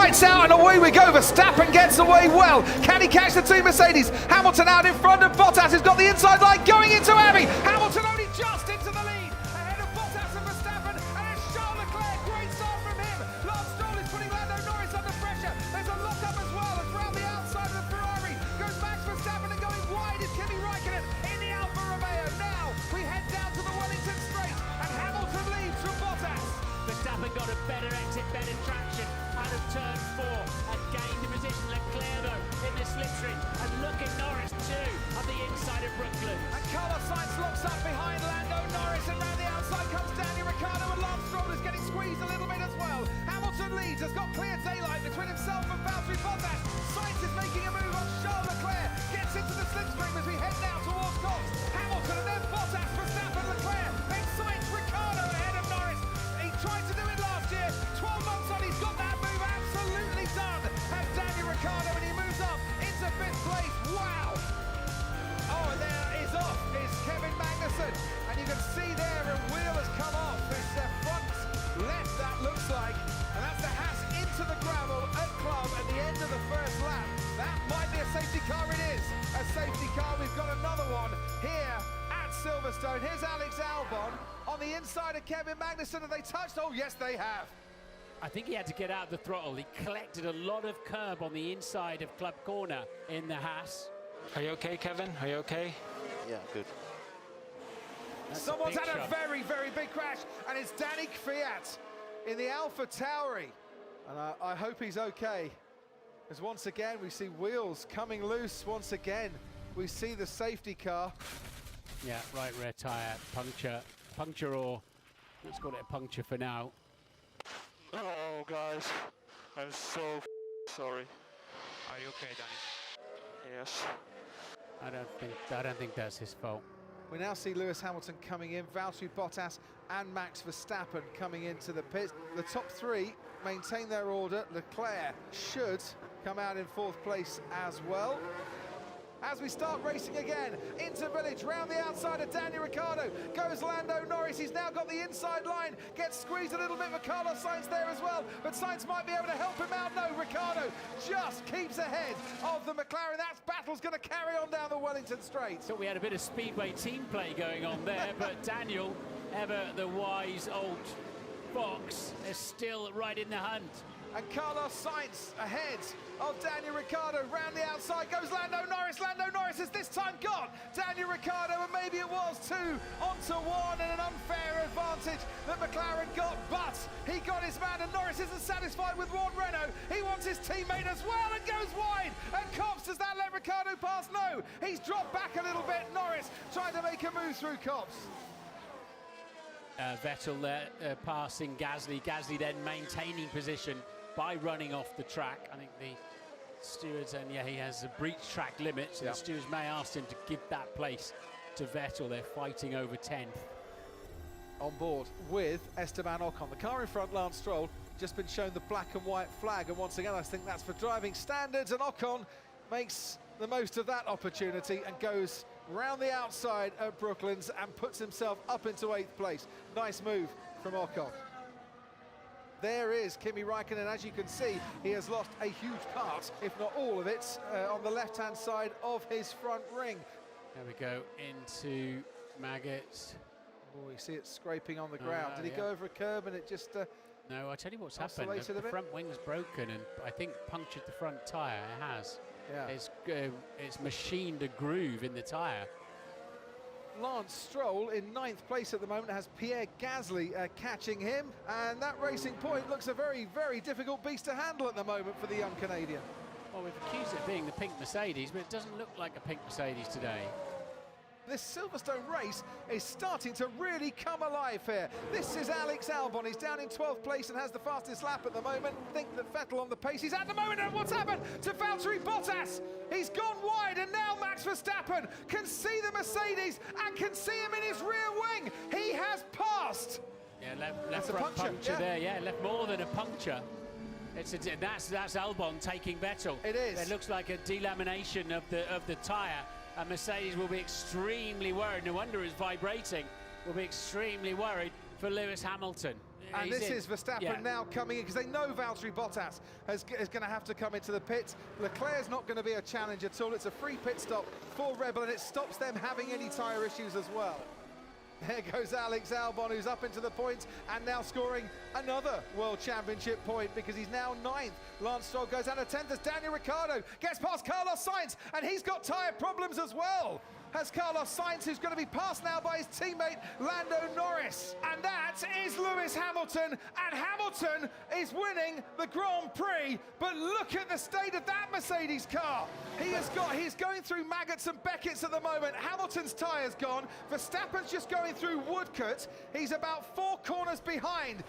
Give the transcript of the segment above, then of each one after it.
Lights out and away we go. Verstappen gets away well. Can he catch the two Mercedes? Hamilton out in front of Bottas has got the inside line going into Abbey. Hamilton only just into the lead. Ahead of Bottas and Verstappen. And it's Charles Leclerc. Great start from him. Lance Stroll is putting Lando Norris under pressure. There's a lock-up as well. And round the outside of the Ferrari goes Max Verstappen, and going wide is Kimi Raikkonen in the Alfa Romeo. Now we head down to the Wellington Straight and Hamilton leads from Bottas. Verstappen got a better exit, better traction out of turn 4 and gained the position. Leclerc though in the slipstream, and look at Norris too on the inside of Brooklyn. And Carlos Sainz locks up behind Lando Norris, and round the outside comes Daniel Ricciardo, and Lance Stroll is getting squeezed a little bit as well. Hamilton leads, has got clear daylight between himself and Valtteri Bottas. Sainz is making a move on Charles Leclerc, gets into the slipstream as we head now towards Cox. Hamilton and then Bottas, Verstappen, Leclerc, then Sainz, Ricciardo ahead of Norris. He tried to do it last year, 12 months on, he's got that move absolutely done. Has Daniel Ricciardo, and he moves up into 5th place. Wow! Oh, and there is off is Kevin Magnussen, and you can see there a wheel has come off. It's their front left, that looks like, and that's the Haas into the gravel at Club at the end of the first lap. That might be a safety car. It is a safety car. We've got another one here at Silverstone. Here's Alex Albon on the inside of Kevin Magnussen. Have they touched? Oh yes, they have. I think he had to get out the throttle. He collected a lot of curb on the inside of Club Corner in the Haas. Are you okay, Kevin? Are you okay? Yeah, good. That's Someone's had shot. a very, very big crash, and it's Danny Kvyat in the Alpha Tauri. And I hope he's okay, because once again we see wheels coming loose. Once again we see the safety car. Yeah, right rear tyre, puncture, or let's call it a puncture for now. Oh, guys, I'm so sorry. Are you okay, Danny? Yes. I don't think that's his fault. We now see Lewis Hamilton coming in, Valtteri Bottas and Max Verstappen coming into the pits. The top 3 maintain their order. Leclerc should come out in 4th place as well. As we start racing again, into Village, round the outside of Daniel Ricciardo, goes Lando Norris. He's now got the inside line, gets squeezed a little bit for Carlos Sainz there as well, but Sainz might be able to help him out. No, Ricciardo just keeps ahead of the McLaren. That battle's going to carry on down the Wellington Straight. So we had a bit of speedway team play going on there, but Daniel, ever the wise old fox, is still right in the hunt. And Carlos Sainz ahead of Daniel Ricciardo. Round the outside goes Lando Norris. Lando Norris has this time got Daniel Ricciardo, and maybe it was 2 onto 1, and an unfair advantage that McLaren got, but he got his man, and Norris isn't satisfied with Juan Renault. He wants his teammate as well, and goes wide. And Copse, does that let Ricciardo pass? No, he's dropped back a little bit. Norris trying to make a move through Copse. Vettel there passing Gasly. Gasly then maintaining position by running off the track. I think the stewards, and yeah, he has a breach track limit, so the stewards may ask him to give that place to Vettel. They're fighting over 10th. On board with Esteban Ocon. The car in front, Lance Stroll, just been shown the black and white flag, and once again I think that's for driving standards, and Ocon makes the most of that opportunity and goes round the outside of Brooklands and puts himself up into 8th place. Nice move from Ocon. There is Kimi Raikkonen. As you can see, he has lost a huge part, if not all of it, on the left-hand side of his front ring. There we go, into Maggots. Oh, you see it scraping on the ground. Did he go over a curb and it just... No, I tell you what's happened. oscillated a The bit? front wing's broken, and I think punctured the front tyre. It has. Yeah. It's machined a groove in the tyre. Lance Stroll in 9th place at the moment, has Pierre Gasly catching him, and that Racing Point looks a very, very difficult beast to handle at the moment for the young Canadian. Well, we've accused it of being the pink Mercedes, but it doesn't look like a pink Mercedes today. This Silverstone race is starting to really come alive here. This is Alex Albon. He's down in 12th place and has the fastest lap at the moment. Think that Vettel on the pace. He's at the moment, and what's happened to Valtteri Bottas? He's gone wide, and now Max Verstappen can see the Mercedes and can see him in his rear wing. He has passed. Yeah, left That's a front puncture, yeah. there. Yeah, left more than a puncture. That's Albon taking Vettel. It is. It looks like a delamination of the tyre. And Mercedes will be extremely worried. No wonder it's vibrating. Will be extremely worried for Lewis Hamilton. And He's this in. is Verstappen Yeah. now coming in because they know Valtteri Bottas is going to have to come into the pits. Leclerc's not going to be a challenge at all. It's a free pit stop for Red Bull, and it stops them having any tyre issues as well. There goes Alex Albon, who's up into the points and now scoring another World Championship point because he's now 9th. Lance Stroll goes down to 10th as Daniel Ricciardo gets past Carlos Sainz, and he's got tyre problems as well. Has Carlos Sainz, who's going to be passed now by his teammate Lando Norris. And that is Lewis Hamilton, and Hamilton is winning the Grand Prix. But look at the state of that Mercedes car. He's going through Maggots and Beckett's at the moment. Hamilton's tyre's gone. Verstappen's just going through Woodcote. He's about 4 corners behind.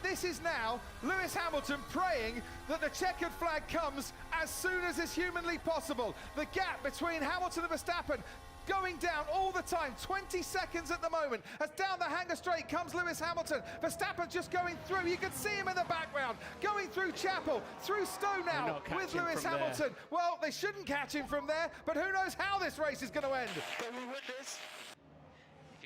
This is now Lewis Hamilton praying that the checkered flag comes as soon as is humanly possible. The gap between Hamilton and Verstappen going down all the time, 20 seconds at the moment. As down the hanger straight comes Lewis Hamilton. Verstappen just going through. You can see him in the background, going through Chapel, through Stowe now with Lewis Hamilton. Well, they shouldn't catch him from there, but who knows how this race is going to end. Can we win this?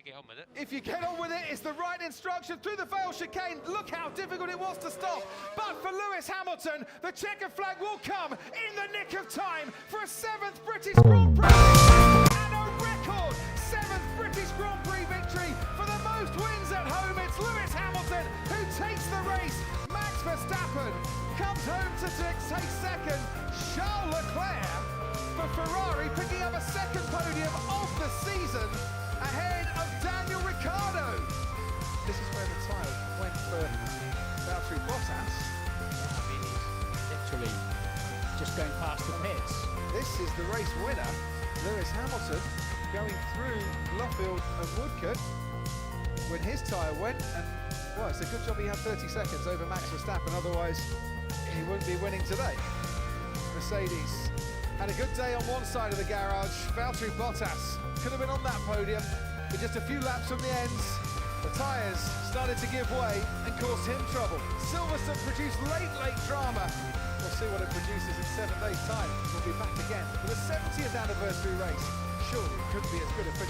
Get on with it. If you get on with it, it's the right instruction through the Vale chicane. Look how difficult it was to stop. But for Lewis Hamilton, the checkered flag will come in the nick of time for a 7th British Grand Prix. And a record 7th British Grand Prix victory for the most wins at home. It's Lewis Hamilton who takes the race. Max Verstappen comes home to take second. Charles Leclerc for Ferrari picking up a 2nd podium of the season, ahead of Daniel Ricciardo. This is where the tyre went for Valtteri Bottas. I mean, he's literally just going past the pits. This is the race winner, Lewis Hamilton, going through Luffield and Woodcote when his tyre went, and well, it's a good job he had 30 seconds over Max Verstappen, otherwise he wouldn't be winning today. Mercedes had a good day on one side of the garage. Valtteri Bottas could have been on that podium, but just a few laps from the ends, the tyres started to give way and caused him trouble. Silverstone produced late drama. We'll see what it produces in 7 days' time. We'll be back again for the 70th anniversary race. Surely it couldn't be as good a finish.